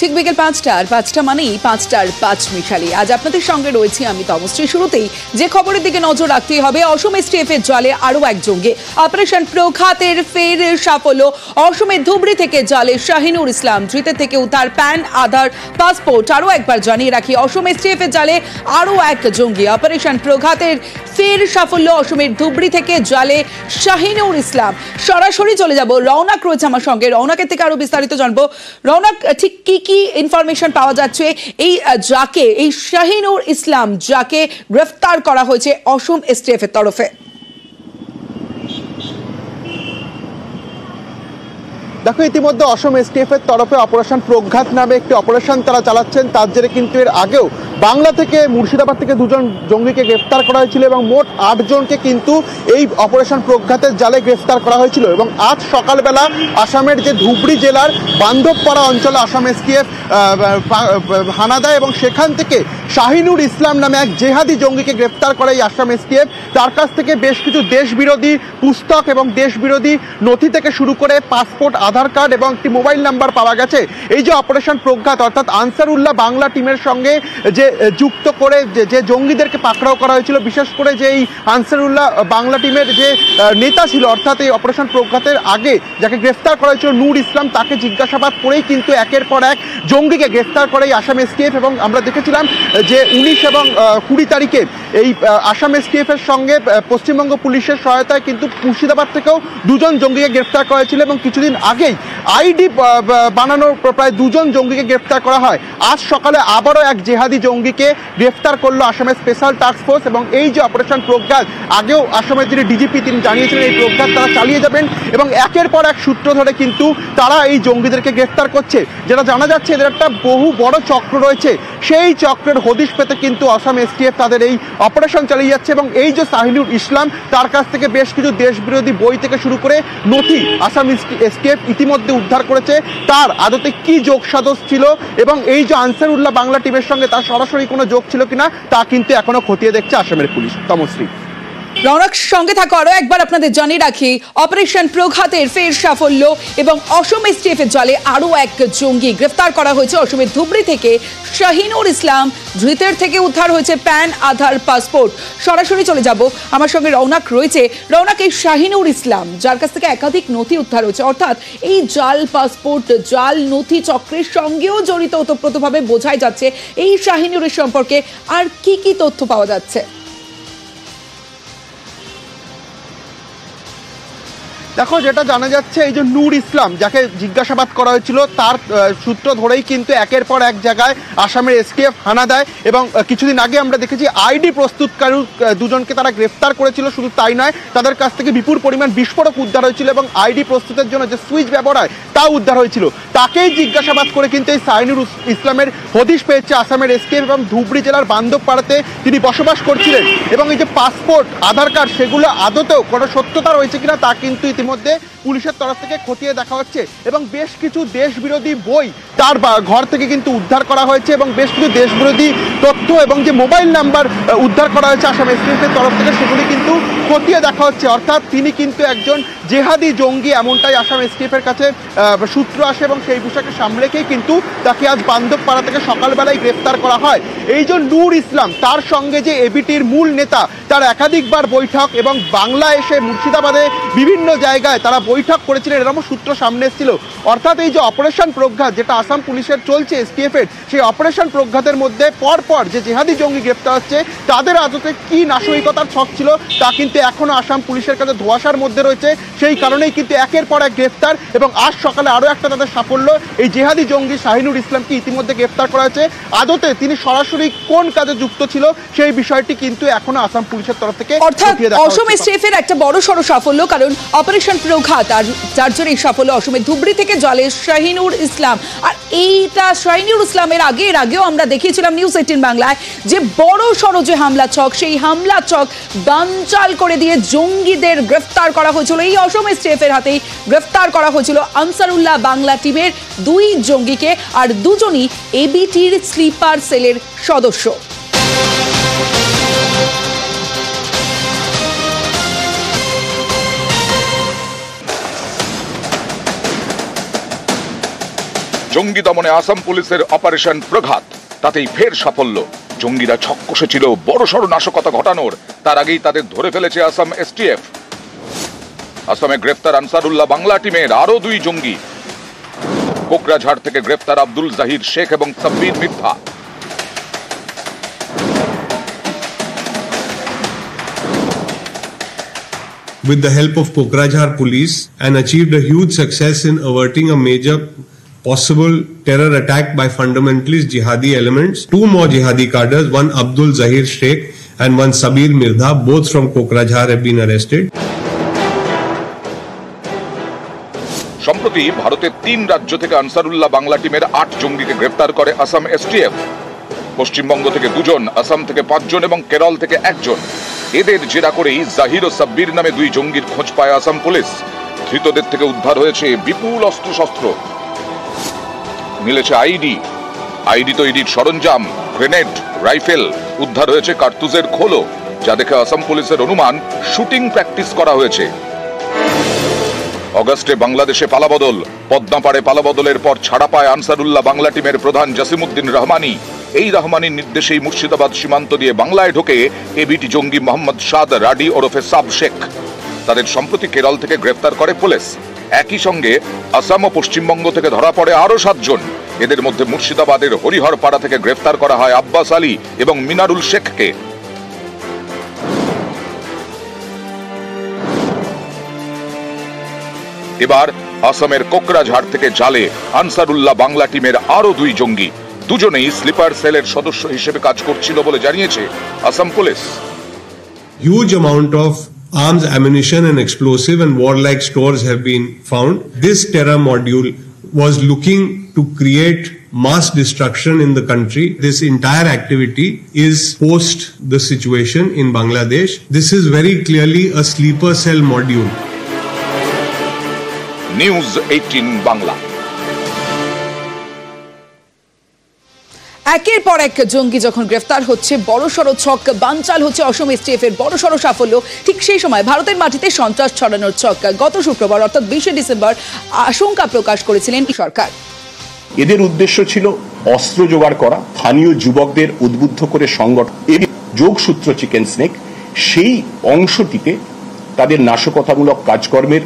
ঠিক বিকেল ৫টা আর ৫টা মানেই ৫টার ৫ মিশালি। আজ আপনাদের সঙ্গে রয়েছি আমি তমশ্রী। শুরুতেই যে খবরের দিকে নজর রাখতেই হবে, অসম এসটিএফের জালে আরও এক জঙ্গি। অপারেশন প্রঘাতের ফের সাফল্য। অসমের ধুবড়ি থেকে জালে শাহিনুর ইসলাম, ধৃতের থেকে উদ্ধার প্যান, আধার, পাসপোর্ট। আরও একবার জানিয়ে রাখি, অসম এসটিএফের জালে আরও এক জঙ্গি। অপারেশন প্রঘাতের ফের সাফল্য। অসমের ধুবড়ি থেকে জালে শাহিনুর ইসলাম। সরাসরি চলে যাব, রৌনক রয়েছে আমার সঙ্গে। রৌনকের থেকে আরো বিস্তারিত জানবো। রৌনক, ঠিক কি ইনফরমেশন পাওয়া যাচ্ছে এই শাহিনুর ইসলাম যাকে গ্রেফতার করা হয়েছে অসম এসটিএফ এর তরফে? দেখো, ইতিমধ্যে অসম এসটিএফ এর তরফে অপারেশন প্রঘাত নামে একটি অপারেশন তারা চালাচ্ছেন। তার জেরে কিন্তু এর আগেও বাংলা থেকে, মুর্শিদাবাদ থেকে 2জন জঙ্গিকে গ্রেফতার করা হয়েছিল এবং মোট 8 জনকে কিন্তু এই অপারেশন প্রঘাতের জালে গ্রেফতার করা হয়েছিল। এবং আজ সকালবেলা আসামের যে ধুবড়ি জেলার বান্ধবপাড়া অঞ্চলে আসাম এসটিএফ হানা দেয় এবং সেখান থেকে শাহিনুর ইসলাম নামে এক জেহাদি জঙ্গিকে গ্রেফতার করে এই আসাম এসটিএফ। তার কাছ থেকে বেশ কিছু দেশবিরোধী পুস্তক এবং দেশবিরোধী নথি থেকে শুরু করে পাসপোর্ট, আধার কার্ড এবং একটি মোবাইল নাম্বার পাওয়া গেছে। এই যে অপারেশন প্রঘাত, অর্থাৎ আনসারুল্লাহ বাংলা টিমের সঙ্গে যে যুক্ত করে যে জঙ্গিদেরকে পাকড়াও করা হয়েছিল, বিশেষ করে যে এই আনসারুল্লাহ বাংলা টিমের যে নেতা ছিল, অর্থাৎ এই অপারেশন প্রঘাতের আগে যাকে গ্রেফতার করা হয়েছিল নূর ইসলাম, তাকে জিজ্ঞাসাবাদ করেই কিন্তু একের পর এক জঙ্গিকে গ্রেফতার করে এই আসাম এসটিএফ। এবং আমরা দেখেছিলাম যে 19 এবং 20 তারিখে এই আসাম এসটিএফ এর সঙ্গে পশ্চিমবঙ্গ পুলিশের সহায়তায় কিন্তু মুর্শিদাবাদ থেকেও 2জন জঙ্গিকে গ্রেফতার করা হয়েছিল। এবং কিছুদিন আগেই আইডি বানানোর প্রায় 2জন জঙ্গিকে গ্রেফতার করা হয়। আজ সকালে আবারও এক জেহাদি জঙ্গিকে গ্রেফতার করলো আসামের স্পেশাল টাস্ক ফোর্স। এবং এই যে অপারেশন প্রঘাত, আগেও আসামের যিনি ডিজিপি তিনি জানিয়েছিলেন এই প্রঘাত তারা চালিয়ে যাবেন এবং একের পর এক সূত্র ধরে কিন্তু তারা এই জঙ্গিদেরকে গ্রেফতার করছে। যেটা জানা যাচ্ছে এদের একটা বহু বড় চক্র রয়েছে, সেই চক্রের হদিশ পেতে কিন্তু আসাম এসটিএফ তাদের এই অপারেশন চালিয়ে যাচ্ছে। এবং এই যে শাহিনুর ইসলাম, তার কাছ থেকে বেশ কিছু দেশবিরোধী বই থেকে শুরু করে নথি আসাম এসটিএফ ইতিমধ্যে উদ্ধার করেছে। তার আদতে কি যোগসাজশ ছিল এবং এই যে আনসারুল্লাহ বাংলা টিমের সঙ্গে তার সরাসরি কোনো যোগ ছিল কিনা তা কিন্তু এখনো খতিয়ে দেখছে আসামের পুলিশ। তমশ্রী, রৌনক সঙ্গে থাকা আরো একবার আপনাদের জানিয়ে রাখি, অপারেশন প্রঘাতের ফের সাফল্য এবং অসম এসটিএফ এর জালে আরো এক জঙ্গি গ্রেফতার করা হয়েছে অসমের ধুবড়ি থেকে শাহিনুর ইসলাম, ধৃতের থেকে উদ্ধার হয়েছে প্যান, আধার, পাসপোর্ট। সরাসরি চলে যাব, আমার সঙ্গে রৌনক রয়েছে। রৌনক, এই শাহিনুর ইসলাম যার কাছ থেকে একাধিক নথি উদ্ধার হয়েছে, অর্থাৎ এই জাল পাসপোর্ট, জাল নথি চক্রের সঙ্গেও জড়িত ওতপ্রোতভাবে বোঝাই যাচ্ছে। এই শাহিনুরের সম্পর্কে আর কি তথ্য পাওয়া যাচ্ছে? দেখো, যেটা জানা যাচ্ছে এই যে নূর ইসলাম যাকে জিজ্ঞাসাবাদ করা হয়েছিল, তার সূত্র ধরেই কিন্তু একের পর এক জায়গায় আসামের এসটিএফ হানা দেয়। এবং কিছুদিন আগে আমরা দেখেছি আইডি প্রস্তুতকারী 2জনকে তারা গ্রেফতার করেছিল। শুধু তাই নয়, তাদের কাছ থেকে বিপুল পরিমাণ বিস্ফোরক উদ্ধার হয়েছিল এবং আইডি প্রস্তুতের জন্য যে সুইচ ব্যবহার হয় তাও উদ্ধার হয়েছিল। তাকেই জিজ্ঞাসাবাদ করে কিন্তু এই শাহিনুর ইসলামের হদিশ পেয়েছে আসামের এসটিএফ। এবং ধুবড়ি জেলার বান্ধবপাড়াতে তিনি বসবাস করছিলেন এবং এই যে পাসপোর্ট, আধার কার্ড, সেগুলো আদতেও কোনো সত্যতা রয়েছে কিনা তা কিন্তু ইতিমধ্যে পুলিশের তরফ থেকে খতিয়ে দেখা হচ্ছে। এবং বেশ কিছু দেশবিরোধী বই তার ঘর থেকে কিন্তু উদ্ধার করা হয়েছে এবং বেশ কিছু দেশবিরোধী তথ্য এবং যে মোবাইল নাম্বার উদ্ধার করা হয়েছে আসাম এসটিএফের তরফ থেকে, সেগুলি কিন্তু খতিয়ে দেখা হচ্ছে। অর্থাৎ তিনি কিন্তু একজন জেহাদি জঙ্গি, এমনটাই আসাম এসটিএফের কাছে সূত্র আসে এবং সেই বিষয়কে সামনে রেখেই কিন্তু তাকে আজ বান্ধবপাড়া থেকে সকালবেলায় গ্রেফতার করা হয়। এই যে নূর ইসলাম, তার সঙ্গে যে এবিটির মূল নেতা, তার একাধিকবার বৈঠক এবং বাংলা এসে মুর্শিদাবাদে বিভিন্ন জায়গায় তারা বৈঠক করেছিলেন, এরকম সূত্র সামনে এসেছিল। অর্থাৎ এই যে অপারেশন প্রঘাত যেটা আসাম পুলিশের চলছে এসটিএফ এর, সেই অপারেশন প্রঘাতের মধ্যে পরপর যে জেহাদি জঙ্গি গ্রেফতার হচ্ছে, তাদের আদতে কি নাশকতার ছক ছিল তা কিন্তু এখনো আসাম পুলিশের কাছে ধোঁয়াশার মধ্যে রয়েছে। সেই কারণেই কিন্তু একের পর এক গ্রেফতার। এবং আজ সকালে আরও একটা তাদের সাফল্য, এই জেহাদি জঙ্গি শাহিনুর ইসলামকে ইতিমধ্যে গ্রেফতার করা হয়েছে। আদতে তিনি সরাসরি কোন কাজে যুক্ত ছিল সেই বিষয়টি কিন্তু এখনো আসাম পুলিশের তরফ থেকে, অর্থাৎ অসম এসটিএফ এর একটা বড় সড় সাফল্য, কারণ অপারেশন প্রঘাত আর যার জন্য এই সাফল্য অসমের ধুবড়ি থেকে জালে শাহিনুর ইসলাম। আর এইটা শাহিনুর ইসলামের আগেও আমরা দেখিয়েছিলাম নিউজ 18 বাংলায় যে বড় সড় যে হামলা ছক, সেই হামলা ছক বানচাল করে দিয়ে জঙ্গিদের গ্রেফতার করা হয়েছিল। এই অসম এসটিএফ এর হাতেই গ্রেফতার করা হয়েছিল আনসারুল্লাহ বাংলা টিমের 2 জঙ্গিকে, আর 2জনই এবিটির স্লিপার সেলের সদস্য। জঙ্গি দমনে আসাম পুলিশের অপারেশন প্রঘাত, তাতেই ফের সাফল্য। জঙ্গিরা ছক কষেছিল বড়সড় নাশকতা ঘটানোর, তার আগেই তাদের ধরে ফেলেছে আসাম এসটিএফ। আসামে গ্রেফতার আনসারুল্লাহ বাংলা টিমের আরো 2 জঙ্গি। কোকরাঝাড় থেকে গ্রেফতার আব্দুল জাহির শেখ এবং Sabbir Mirdha. with the help of Kokrajhar police and achieved a huge success in averting a major possible terror attack by fundamentalist jihadi elements. 2 more jihadi cadres, one Abdul Zahir Sheikh and one Sabir Mirdha, both from Kokrajhar, have been arrested. সম্প্রতি ভারতের 3 রাজ্য থেকে আনসারুল্লাহ বাংলা টিমের 8 জঙ্গিকে গ্রেফতার করে Assam STF. Paschimbanga থেকে 2 জন, আসাম থেকে 5 জন এবং কেরল থেকে 1 জন। এদের জেরা করেই জাহির ও সাব্বির নামে 2 জঙ্গির খোঁজ পায় আসাম পুলিশ। ধৃতদের থেকে উদ্ধার হয়েছে বিপুল অস্ত্রশস্ত্র, মিলেছে আইডি তৈরির সরঞ্জাম, গ্রেনেড, রাইফেল, উদ্ধার হয়েছে কার্তুজের খোলও, যা দেখে আসাম পুলিশের অনুমান শুটিং প্র্যাকটিস করা হয়েছে। অগস্টে বাংলাদেশে পালাবদল, পদ্মাপাড়ে পালাবদলের পর ছাড়া পায় আনসারুল্লাহ বাংলা টিমের প্রধান জাসিমউদ্দিন রহমানি। এই রহমানির নির্দেশেই মুর্শিদাবাদ সীমান্ত দিয়ে বাংলায় ঢোকে এবিটি জঙ্গি মোহাম্মদ সাদ রাডি ওরফে সাব শেখ। তাদের সম্প্রতি কেরল থেকে গ্রেফতার করে পুলিশ। একই সঙ্গে আসাম ও পশ্চিমবঙ্গ থেকে ধরা পড়ে আরো 7 জন। এদের মধ্যে মুর্শিদাবাদের হরিহরপাড়া থেকে গ্রেফতার করা হয় আব্বাস আলী এবং মিনারুল শেখকে। এবার আসামের কোকরাঝাড় থেকে জালে আনসারুল্লাহ বাংলা টিমের আরো 2 জঙ্গি। দুজনেই স্লিপার সেলের সদস্য হিসেবে কাজ করছিল বলে জানিয়েছে Assam police. Huge amount of arms, ammunition and explosive and warlike stores have been found. This terror module was looking to create mass destruction in the country. This entire activity is post the situation in Bangladesh. This is very clearly a sleeper cell module. News 18 Bangla. একের পর এক জঙ্গি যখন গ্রেফতার হচ্ছে, বড়সড় ছক বানচাল হচ্ছে অসম এসটিএফ এর বড়সড় সাফল্য, ঠিক সেই সময় ভারতের মাটিতে সন্ত্রাস ছড়ানোর ছক গত শুক্রবার অর্থাৎ 20 ডিসেম্বর আশঙ্কা প্রকাশ করেছিলেন সরকার। এদের উদ্দেশ্য ছিল অস্ত্র জোগাড় করা, স্থানীয় যুবকদের উদ্বুদ্ধ করে সংগঠন যোগসূত্র চিকেন স্নেক, সেই অংশটিতে তাদের নাশকতামূলক কাজকর্মের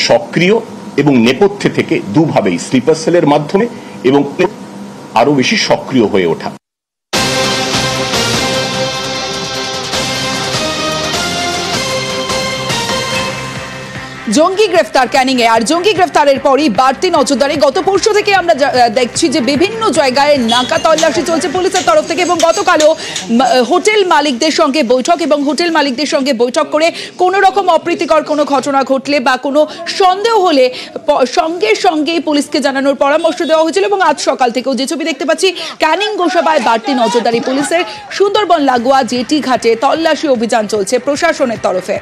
সক্রিয় এবং নেপথ্যে থেকে দুভাবেই স্লিপার সেলের মাধ্যমে এবং আরো বেশি সক্রিয় হয়ে ওঠা। জঙ্গি গ্রেফতার ক্যানিং এ, আর জঙ্গি গ্রেফতারের পরই বাড়তি নজরদারি। গত পরশু থেকে আমরা দেখছি যে বিভিন্ন জায়গায় নাকা তল্লাশি চলছে পুলিশের তরফ থেকে, এবং গতকালও হোটেল মালিকদের সঙ্গে বৈঠক, এবং হোটেল মালিকদের সঙ্গে বৈঠক করে কোনো রকম অপ্রীতিকর কোনো ঘটনা ঘটলে বা কোনো সন্দেহ হলে সঙ্গে সঙ্গে পুলিশকে জানানোর পরামর্শ দেওয়া হয়েছিল। এবং আজ সকাল থেকেও যে ছবি দেখতে পাচ্ছি, ক্যানিং গোসাবায় বাড়তি নজরদারি পুলিশের। সুন্দরবন লাগোয়া জেটি ঘাটে তল্লাশি অভিযান চলছে প্রশাসনের তরফে।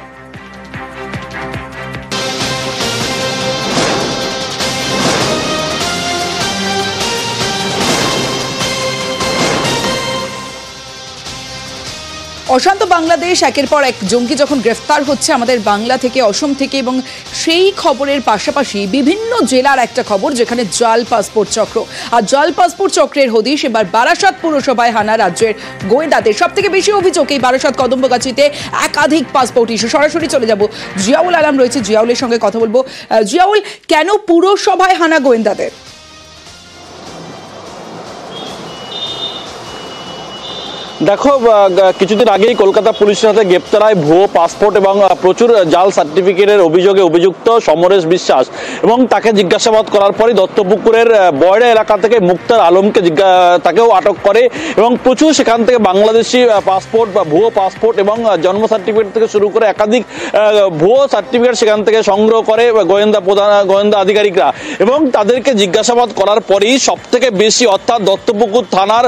অশান্ত বাংলাদেশ, একের পর এক জঙ্গি যখন গ্রেফতার হচ্ছে আমাদের বাংলা থেকে, অসম থেকে, এবং সেই খবরের পাশাপাশি বিভিন্ন জেলার একটা খবর যেখানে জাল পাসপোর্ট চক্র, আর জাল পাসপোর্ট চক্রের হদিশ এবার বারাসাত পুরসভায় হানা রাজ্যের গোয়েন্দাদের। সব থেকে বেশি অভিযোগ এই বারাসাত কদম্বগাছিতে একাধিক পাসপোর্ট ইস্যু। সরাসরি চলে যাব, জিয়াউল আলম রয়েছে, জিয়াউলের সঙ্গে কথা বলবো। জিয়াউল, কেন পুরসভায় হানা গোয়েন্দাদের? দেখো, কিছুদিন আগেই কলকাতা পুলিশের সাথে গ্রেপ্তার হয় ভুয়ো পাসপোর্ট এবং প্রচুর জাল সার্টিফিকেটের অভিযোগে অভিযুক্ত সমরেশ বিশ্বাস, এবং তাকে জিজ্ঞাসাবাদ করার পরে দত্তপুকুরের বয়রা এলাকা থেকে মুক্তার আলমকে তাকেও আটক করে, এবং প্রচুর সেখান থেকে বাংলাদেশি পাসপোর্ট বা ভুয়ো পাসপোর্ট এবং জন্ম সার্টিফিকেট থেকে শুরু করে একাধিক ভুয়ো সার্টিফিকেট সেখান থেকে সংগ্রহ করে গোয়েন্দা আধিকারিকরা। এবং তাদেরকে জিজ্ঞাসাবাদ করার পরেই সব থেকে বেশি, অর্থাৎ দত্তপুকুর থানার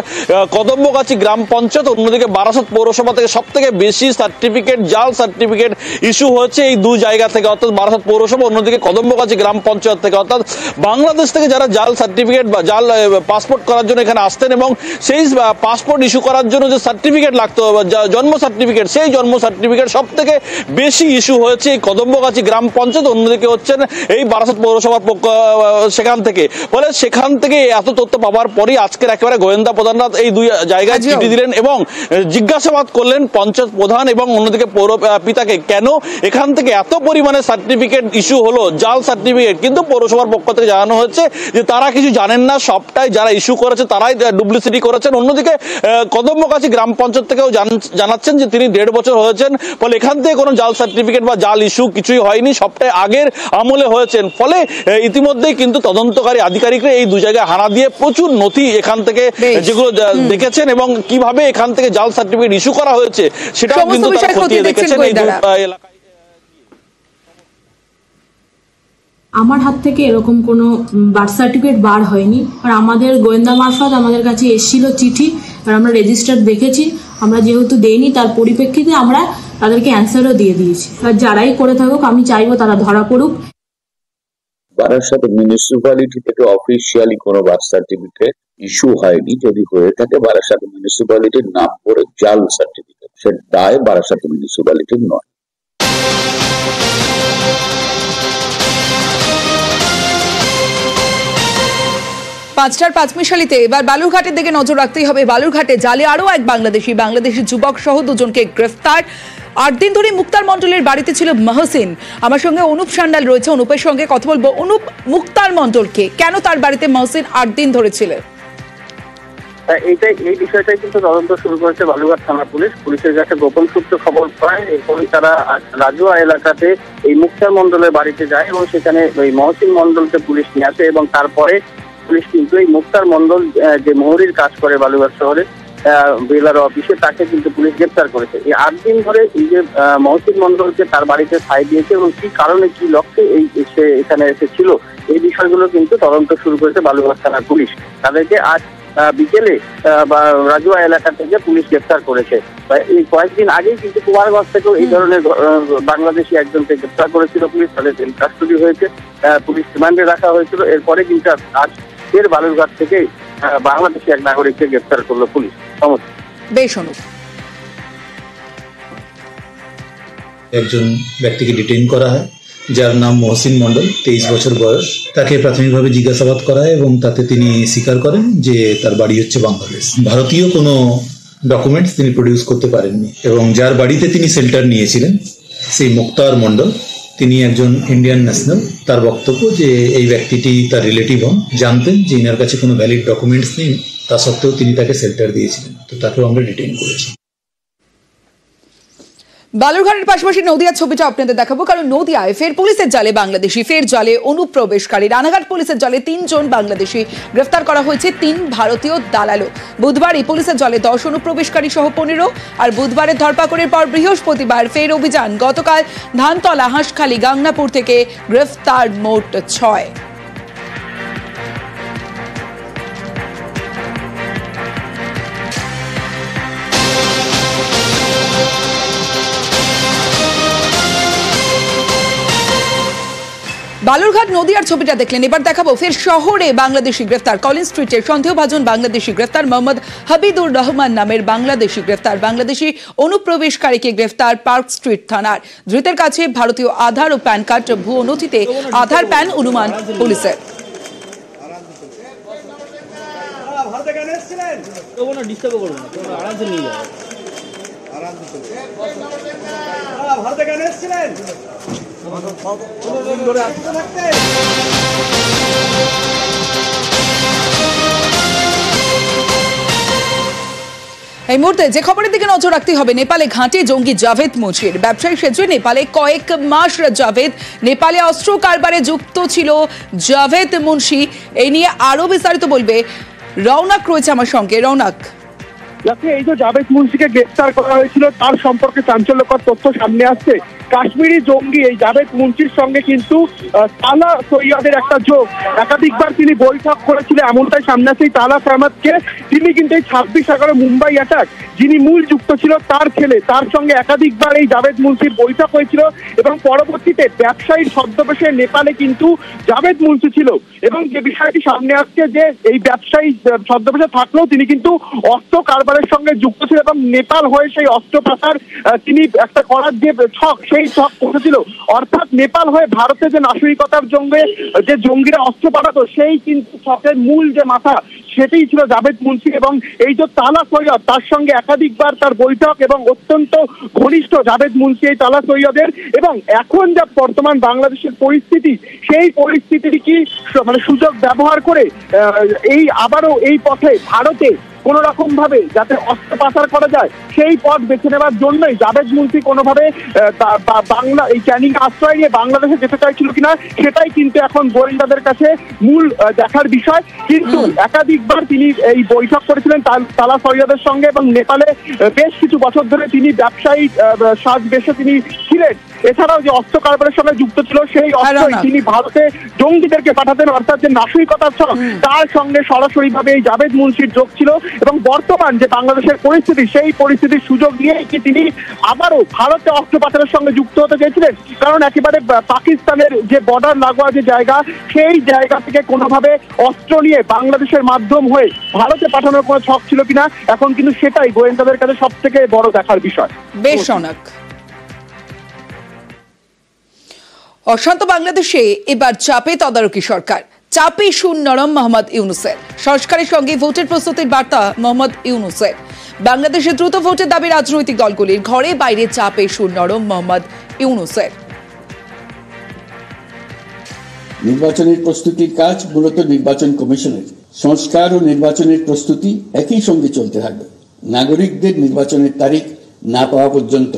কদম্বগাছি গ্রাম পঞ্চায়েত পঞ্চায়েত, অন্যদিকে বারাসাত পৌরসভা থেকে সব থেকে বেশি সার্টিফিকেট, জাল সার্টিফিকেট ইস্যু হচ্ছে এই দুই জায়গা থেকে, অর্থাৎ বারাসাত পৌরসভা, অন্যদিকে কদম্বগাছি গ্রাম পঞ্চায়েত থেকে। অর্থাৎ বাংলাদেশ থেকে যারা জাল সার্টিফিকেট বা জাল পাসপোর্ট করার জন্য এখানে আসতেন এবং সেই পাসপোর্ট ইস্যু করার জন্য যে সার্টিফিকেট লাগতো, জন্ম সার্টিফিকেট, সেই জন্ম সার্টিফিকেট সব থেকে বেশি ইস্যু হয়েছে এই কদম্বগাছি গ্রাম পঞ্চায়েত, অন্যদিকে হচ্ছেন এই বারাসাত পৌরসভার সেখান থেকে। ফলে সেখান থেকে এত তথ্য পাওয়ার পরই আজকের একেবারে গোয়েন্দা প্রধানরা এই দুই জায়গায় চিঠি দিলেন এবং জিজ্ঞাসাবাদ করলেন পঞ্চায়েত প্রধান এবং অন্যদিকে পৌর পিতাকে, কেন এখান থেকে এত পরিমাণে সার্টিফিকেট ইস্যু হলো, জাল সার্টিফিকেট। কিন্তু পৌরসভার পক্ষ থেকে জানানো হচ্ছে যে তারা কিছু জানেন না, সবটাই যারা ইস্যু করেছে তারাই ডুপ্লিসিটি করেছেন। অন্যদিকে কদম্বগাছি গ্রাম পঞ্চায়েত থেকেও জানাচ্ছেন যে তিনি 1.5 বছর হয়েছেন, ফলে এখান থেকে কোনো জাল সার্টিফিকেট বা জাল ইস্যু কিছুই হয়নি, সবটাই আগের আমলে হয়েছেন। ফলে ইতিমধ্যেই কিন্তু তদন্তকারী আধিকারিকরা এই দুই জায়গায় হানা দিয়ে প্রচুর নথি এখান থেকে যেগুলো দেখেছেন এবং কিভাবে এখান থেকে জাল সার্টিফিকেট ইস্যু করা হয়েছে সেটাও কিন্তু তারা খতিয়ে দেখেছেন এই এলাকায়। আমার হাত থেকে এরকম কোনো বার্থ সার্টিফিকেট বার হয়নি, আর আমাদের গোয়েন্দা মারফত আমাদের কাছে এসেছিল চিঠি, আর আমরা রেজিস্টার দেখেছি। আমরা যেহেতু দেইনি তার পরিপ্রেক্ষিতে আমরা তাদেরকে অ্যান্সারও দিয়ে দিয়েছি। আর যারাই করে থাকুক আমি চাইবো তারা ধরা পড়ুক। বারাসাত মিউনিসিপ্যালিটি থেকে অফিসিয়ালি কোনো বার্থ সার্টিফিকেট ইস্যু হয়নি। যদি হয়ে থাকে বারাসাত মিউনিসিপ্যালিটির নাম করে জাল সার্টিফিকেট, সে দায় বারাসাত মিউনিসিপ্যালিটির নয়। 5টার 5 মিশালিতে এবার বালুরঘাটের দিকে নজর রাখতেই হবে। বালুরঘাটে জালে আরও এক বাংলাদেশি যুবক সহ দুজনকে গ্রেফতার। 8 দিন ধরে মুক্তার মণ্ডলের বাড়িতে ছিল মহসিন। আমার সঙ্গে অনুপ সান্যাল রয়েছে, অনুপের সঙ্গে কথা বলবো। অনুপ, মুক্তার মণ্ডলকে কেন তার বাড়িতে মহসিন 8 দিন ধরে ছিল? এই বিষয়টাই কিন্তু তদন্ত শুরু করেছে বালুরঘাট থানা পুলিশ। পুলিশের কাছে গোপন সূত্রে খবর পায়, এরপরই তারা রাজুয়া এলাকাতে এই মুক্তার মণ্ডলের বাড়িতে যায় এবং সেখানে ওই মহসিন মণ্ডলকে পুলিশ নিয়ে আসে এবং তারপরে পুলিশ কিন্তু এই মুক্তার মণ্ডল যে মোহরির কাজ করে বালুরঘাট শহরে বেলার অফিসে, তাকে কিন্তু পুলিশ গ্রেপ্তার করেছে। এই 8 দিন ধরে এই যে মহসিন মণ্ডলকে তার বাড়িতে ঠাঁই দিয়েছে এবং কি কারণে কি লক্ষ্যে সে এখানে এসেছিল এই বিষয়গুলো কিন্তু তদন্ত শুরু করেছে বালুরঘাট থানার পুলিশ। তাদেরকে আজ বিকেলে রাজুয়া এলাকা থেকে পুলিশ গ্রেপ্তার করেছে। এই কয়েকদিন আগেই কিন্তু কুমারগঞ্জ থেকেও এই ধরনের বাংলাদেশি একজনকে গ্রেপ্তার করেছিল পুলিশ। তাদের কাস্টডি হয়েছে, পুলিশ রিমান্ডে রাখা হয়েছিল। এরপরে কিন্তু আজ ফের বালুরঘাট থেকে বাংলাদেশি এক নাগরিককে গ্রেপ্তার করলো পুলিশ। বেশ অনুপ। একজন ব্যক্তিকে ডিটেইন করা হয় যার নাম মহসিন মণ্ডল, 23 বছর বয়স। তাকে প্রাথমিকভাবে জিজ্ঞাসাবাদ করা হয় এবং তাতে তিনি স্বীকার করেন যে তার বাড়ি হচ্ছে বাংলাদেশ। ভারতীয় কোনো ডকুমেন্টস তিনি প্রডিউস করতে পারেননি এবং যার বাড়িতে তিনি শেল্টার নিয়েছিলেন সেই মুক্তার মণ্ডল, তিনি একজন ইন্ডিয়ান ন্যাশনাল। তার বক্তব্য যে এই ব্যক্তিটি তার রিলেটিভ হন, জানতেন যে ইনার কাছে কোনো ভ্যালিড ডকুমেন্টস নেই, তা সত্ত্বেও তিনি তাকে শেল্টার দিয়েছিলেন। তো তাকেও আমরা ডিটেইন করেছি। বালুরঘাটের পাশাপাশি নদিয়ার ছবিটা আপনাদের দেখাবো, কারণ নদিয়ায় ফের পুলিশের জালে বাংলাদেশি, ফের জালে অনুপ্রবেশকারী। রানাঘাট পুলিশের জালে 3 জন বাংলাদেশি গ্রেফতার করা হয়েছে, 3 ভারতীয় দালালও। বুধবারই পুলিশের জালে 10 অনুপ্রবেশকারী সহ 15, আর বুধবারের ধরপাকড়ের পর বৃহস্পতিবার ফের অভিযান। গতকাল ধানতলা, হাঁসখালি, গাংনাপুর থেকে গ্রেফতার মোট 6। বালুরঘাট নদিয়ার ছবিটা দেখলেন, এবার দেখাবো ফের শহরে বাংলাদেশি গ্রেফতার। কলিন স্ট্রিটে সন্দেহভাজন বাংলাদেশি গ্রেফতার। মোহাম্মদ হাবিদুর রহমান নামের বাংলাদেশি গ্রেফতার। বাংলাদেশি অনুপ্রবেশকারীকে গ্রেফতার পার্ক স্ট্রিট থানার। ধৃতের কাছে ভারতীয় আধার ও প্যান কার্ড, ভুয়ো নথিতে আধার প্যান অনুমান পুলিশের। এই মুহূর্তে যে খবরের দিকে নজর রাখতে হবে, নেপালে ঘাঁটে জঙ্গি জাভেদ মুন্সির। ব্যবসায়ী সেজে নেপালে কয়েক মাস জাভেদ। নেপালে অস্ত্র কারবারে যুক্ত ছিল জাভেদ মুন্সি। এই নিয়ে আরো বিস্তারিত বলবে রৌনক, রয়েছে আমার সঙ্গে। রৌনক, যাতে এই যে জাভেদ মুন্সিকে গ্রেফতার করা হয়েছিল তার সম্পর্কে চাঞ্চল্যকর তথ্য সামনে আসছে। কাশ্মীরি জঙ্গি এই জাভেদ মুন্সির সঙ্গে কিন্তু তালা সৈয়দের একটা যোগ, একাধিকবার তিনি বৈঠক করেছিলেন এমনটাই সামনে আসছে। তালা আহমদকে তিনি কিন্তু এই 26/11 মুম্বাই অ্যাটাক যিনি মূল যুক্ত ছিল তার ছেলে, তার সঙ্গে একাধিকবার এই জাভেদ মুন্সির বৈঠক হয়েছিল এবং পরবর্তীতে ব্যবসায়ীর ছদ্মবেশে নেপালে কিন্তু জাভেদ মুন্সি ছিল। এবং যে বিষয়টি সামনে আসছে যে এই ব্যবসায়ী ছদ্মবেশে থাকলেও তিনি কিন্তু অস্ত্র কারবারের সঙ্গে যুক্ত ছিল এবং নেপাল হয়ে সেই অস্ত্র পাচার তিনি একটা করার যে ছক, সেই ছক করেছিল। অর্থাৎ নেপাল হয়ে ভারতে যে নাশরিকতার জঙ্গে যে জঙ্গিরা অস্ত্র পাঠাতো সেই কিন্তু ছকের মূল যে মাথা সেটাই ছিল জাভেদ মুন্সি। এবং এই যে তালা সৈয়দ তার সঙ্গে একাধিকবার তার বৈঠক এবং অত্যন্ত ঘনিষ্ঠ জাভেদ মুন্সি এই তালা সৈয়দের। এবং এখন যা বর্তমান বাংলাদেশের পরিস্থিতি, সেই পরিস্থিতির কি মানে সুযোগ ব্যবহার করে এই আবারও এই পথে ভারতে কোন রকম ভাবে যাতে অস্ত্র পাচার করা যায় সেই পথ বেছে নেওয়ার জন্যই জাভেদ মুন্সি কোনোভাবে বাংলা এই ক্যানিং আশ্রয় নিয়ে বাংলাদেশে যেতে চাইছিল কিনা সেটাই কিন্তু এখন গোয়েন্দাদের কাছে মূল দেখার বিষয়। কিন্তু একাধিকবার তিনি এই বৈঠক করেছিলেন তালা সৈয়দের সঙ্গে এবং নেপালে বেশ কিছু বছর ধরে তিনি ব্যবসায়ী সাজবেশে তিনি ছিলেন। এছাড়াও যে অস্ত্র কারবারের সঙ্গে যুক্ত ছিল সেই অস্ত্রই তিনি ভারতে জঙ্গিদেরকে পাঠাতেন, অর্থাৎ যে নাশরিকতার ছক তার সঙ্গে সরাসরিভাবে এই জাভেদ মুন্সির যোগ ছিল। এবং বর্তমান যে বাংলাদেশের পরিস্থিতি সেই পরিস্থিতির সুযোগ নিয়ে কি তিনি আবারও ভারতে অস্ত্র পাচারের সঙ্গে যুক্ত হতে চেয়েছিলেন। কারণ একেবারে পাকিস্তানের যে বর্ডার লাগোয়া যে জায়গা, সেই জায়গা থেকে কোনোভাবে অস্ত্র নিয়ে বাংলাদেশের মাধ্যম হয়ে ভারতে পাঠানোর কোনো ছক ছিল কিনা এখন কিন্তু সেটাই গোয়েন্দাদের কাছে সব থেকে বড় দেখার বিষয়। বেশ অনেক অশান্ত বাংলাদেশে এবার চাপে তদারকি সরকার, চাপে সুর নরম মোহাম্মদ ইউনূসের। সংস্কারের সঙ্গে ভোটের প্রস্তুতির বার্তা মোহাম্মদ ইউনূসের। বাংলাদেশে দ্রুত ভোটের দাবি রাজনৈতিক দলগুলির, ঘরে বাইরে চাপে সুর নরম মোহাম্মদ ইউনূসের। নির্বাচনের প্রস্তুতির কাজ মূলত নির্বাচন কমিশনের। সংস্কার ও নির্বাচনের প্রস্তুতি একই সঙ্গে চলতে থাকবে। নাগরিকদের নির্বাচনের তারিখ না পাওয়া পর্যন্ত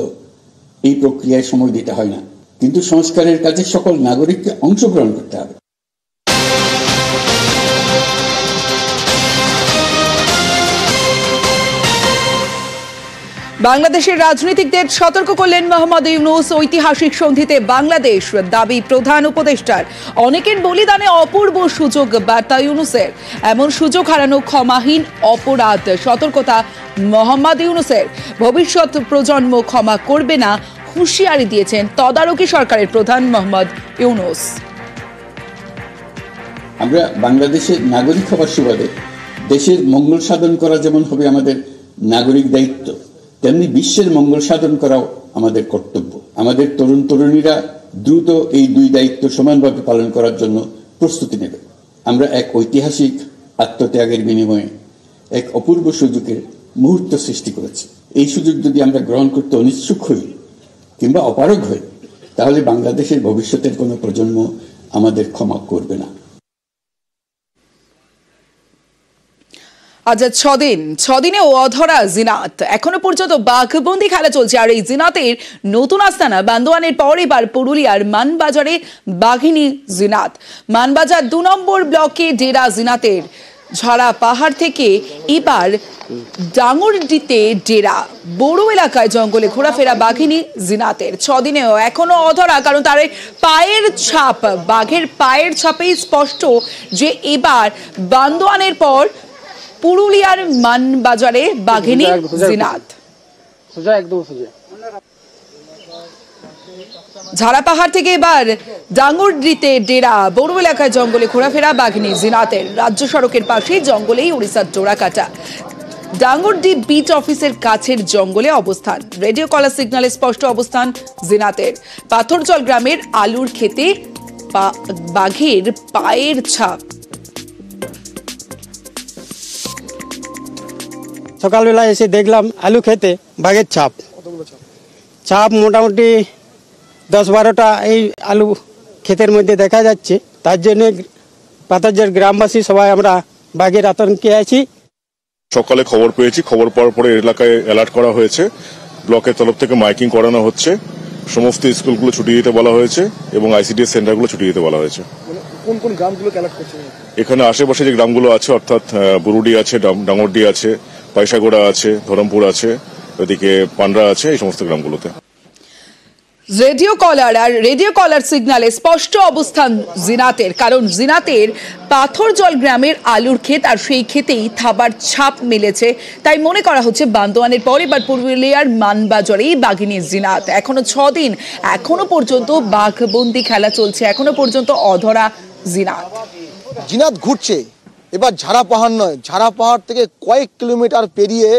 এই প্রক্রিয়ায় সময় দিতে হয় না, কিন্তু সংস্কারের কাজে সকল নাগরিককে অংশগ্রহণ করতে হবে। বাংলাদেশের রাজনীতিকদের সতর্ক করলেন মোহাম্মদ ইউনূস। ঐতিহাসিক সন্ধিতে বাংলাদেশ দাবি প্রধান উপদেষ্টার। অনেকের বলিদানে অপূর্ব সুযোগ বার্তা ইউনূসের। এমন সুযোগ হারানো ক্ষমাহীন অপরাধ, সতর্কতা মোহাম্মদ ইউনূসের। ভবিষ্যৎ প্রজন্ম ক্ষমা করবে না হুঁশিয়ারি দিয়েছেন তদারকি সরকারের প্রধান মোহাম্মদ ইউনূস। আমরা বাংলাদেশের নাগরিক হবার সুবাদে দেশের মঙ্গল সাধন করা যেমন হবে আমাদের নাগরিক দায়িত্ব, তেমনি বিশ্বের মঙ্গল সাধন করাও আমাদের কর্তব্য। আমাদের তরুণ তরুণীরা দ্রুত এই দুই দায়িত্ব সমানভাবে পালন করার জন্য প্রস্তুতি নেবে। আমরা এক ঐতিহাসিক আত্মত্যাগের বিনিময়ে এক অপূর্ব সুযোগের মুহূর্ত সৃষ্টি করেছি। এই সুযোগ যদি আমরা গ্রহণ করতে অনিচ্ছুক হই কিংবা অপারগ হই, তাহলে বাংলাদেশের ভবিষ্যতের কোনো প্রজন্ম আমাদের ক্ষমা করবে না। আজ 6 দিনেও অধরা জিনাত। এখনো পর্যন্ত বাঘবন্দি খেলা চলছে। আর এই জিনাতের নতুন আস্তানা বান্দোয়ানের পর এবার পুরুলিয়ার মানবাজারে বাঘিনী জিনাত। মানবাজার 2 নম্বর ব্লকে ডেরা জিনাতের। ঝাড়া পাহাড় থেকে এবার ডাঙ্গরডিতে ডেরা। বড় এলাকায় জঙ্গলে ঘোরাফেরা বাঘিনী জিনাতের। 6 দিনেও এখনো অধরা, কারণ তার পায়ের ছাপ, বাঘের পায়ের ছাপেই স্পষ্ট যে এবার বান্দোয়ানের পর পুরুলিয়ার মানবাজারে বাঘিনী জিনাত। ঝাড়া পাহাড় থেকে এবার ডাঙ্গরডিতে ডেরা। বড় এলাকায় জঙ্গলে ঘোরাফেরা বাঘিনী জিনাতের। রাজ্য সড়কের পাশেই জঙ্গলেই ওড়িশার ডোরাকাটা। ডাঙ্গরডি বিচ অফিসের কাছের জঙ্গলে অবস্থান। রেডিও কলার সিগন্যালে স্পষ্ট অবস্থান জিনাতের। পাথরজল গ্রামের আলুর ক্ষেতে বাঘের পায়ের ছাপ। সকালবেলা এসে দেখলাম আলু খেতে বাঘের ছাপ মোটামুটি 10-12টা এই আলু ক্ষেতের মধ্যে দেখা যাচ্ছে। তার জন্য পাথরজল গ্রামবাসী সবাই আমরা বাঘের আতঙ্কে আছি। সকালে খবর পেয়েছি, খবর পাওয়ার পরে এলাকায় অ্যালার্ট করা হয়েছে। ব্লকের তরফ থেকে মাইকিং করানো হচ্ছে। সমস্ত স্কুলগুলো ছুটি দিতে বলা হয়েছে এবং আইসিডিএস সেন্টারগুলো ছুটি দিতে বলা হয়েছে। কোন কোন গ্রামগুলোকে অ্যালার্ট করছে? এখানে আশেপাশে যে গ্রামগুলো আছে অর্থাৎ বুরুডি আছে, ডাঙ্গরডি আছে, পয়সাগোড়া আছে, ধরমপুর আছে, ওদিকে পান্ডা আছে, এই সমস্ত গ্রামগুলোতে রেডিও কলার সিগন্যালে স্পষ্ট অবস্থান জিনাতের, কারণ জিনাতের পাথরজল গ্রামের আলুর ক্ষেত, আর সেই ক্ষেতেই থাবার ছাপ মিলেছে। তাই মনে করা হচ্ছে বান্দোয়ানের পর এবার পুরুলিয়ার মানবাজারেই বাঘিনী জিনাত। এখনো 6 দিন, এখনো পর্যন্ত বাঘবন্দি খেলা চলছে, এখনো পর্যন্ত অধরা জিনাত ঘুরছে। এবার ঝাড়া পাহাড় নয়, ঝাড়া পাহাড় থেকে কয়েক কিলোমিটার পেরিয়ে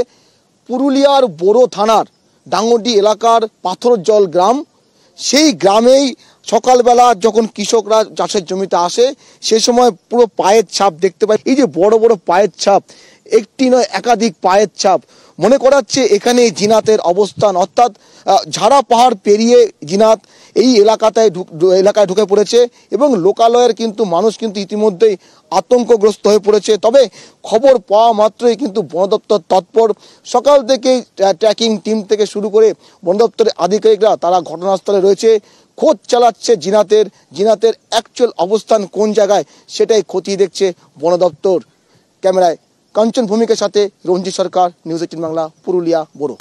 পুরুলিয়ার বোরো থানার ডাঙ্গরডি এলাকার পাথরজল গ্রাম, সেই গ্রামেই সকালবেলা যখন কৃষকরা চাষের জমিতে আসে সে সময় পুরো পায়ের ছাপ দেখতে পায়। এই যে বড় বড় পায়ের ছাপ, একটি নয় একাধিক পায়ের ছাপ, মনে করাচ্ছে এখানে জিনাতের অবস্থান। অর্থাৎ ঝাড়া পাহাড় পেরিয়ে জিনাত এই এলাকায় ঢুকে পড়েছে এবং লোকালয়ের কিন্তু মানুষ কিন্তু ইতিমধ্যেই আতঙ্কগ্রস্ত হয়ে পড়েছে। তবে খবর পাওয়া মাত্রই কিন্তু বন দপ্তর তৎপর। সকাল থেকেই ট্র্যাকিং টিম থেকে শুরু করে বন দপ্তরের আধিকারিকরা তারা ঘটনাস্থলে রয়েছে, খোঁজ চালাচ্ছে জিনাতের অ্যাকচুয়াল অবস্থান কোন জায়গায় সেটাই খতিয়ে দেখছে বন দপ্তর। ক্যামেরায় কাঞ্চন ভূমিকের সাথে রঞ্জিত সরকার, নিউজ 18 বাংলা, পুরুলিয়া বোরো।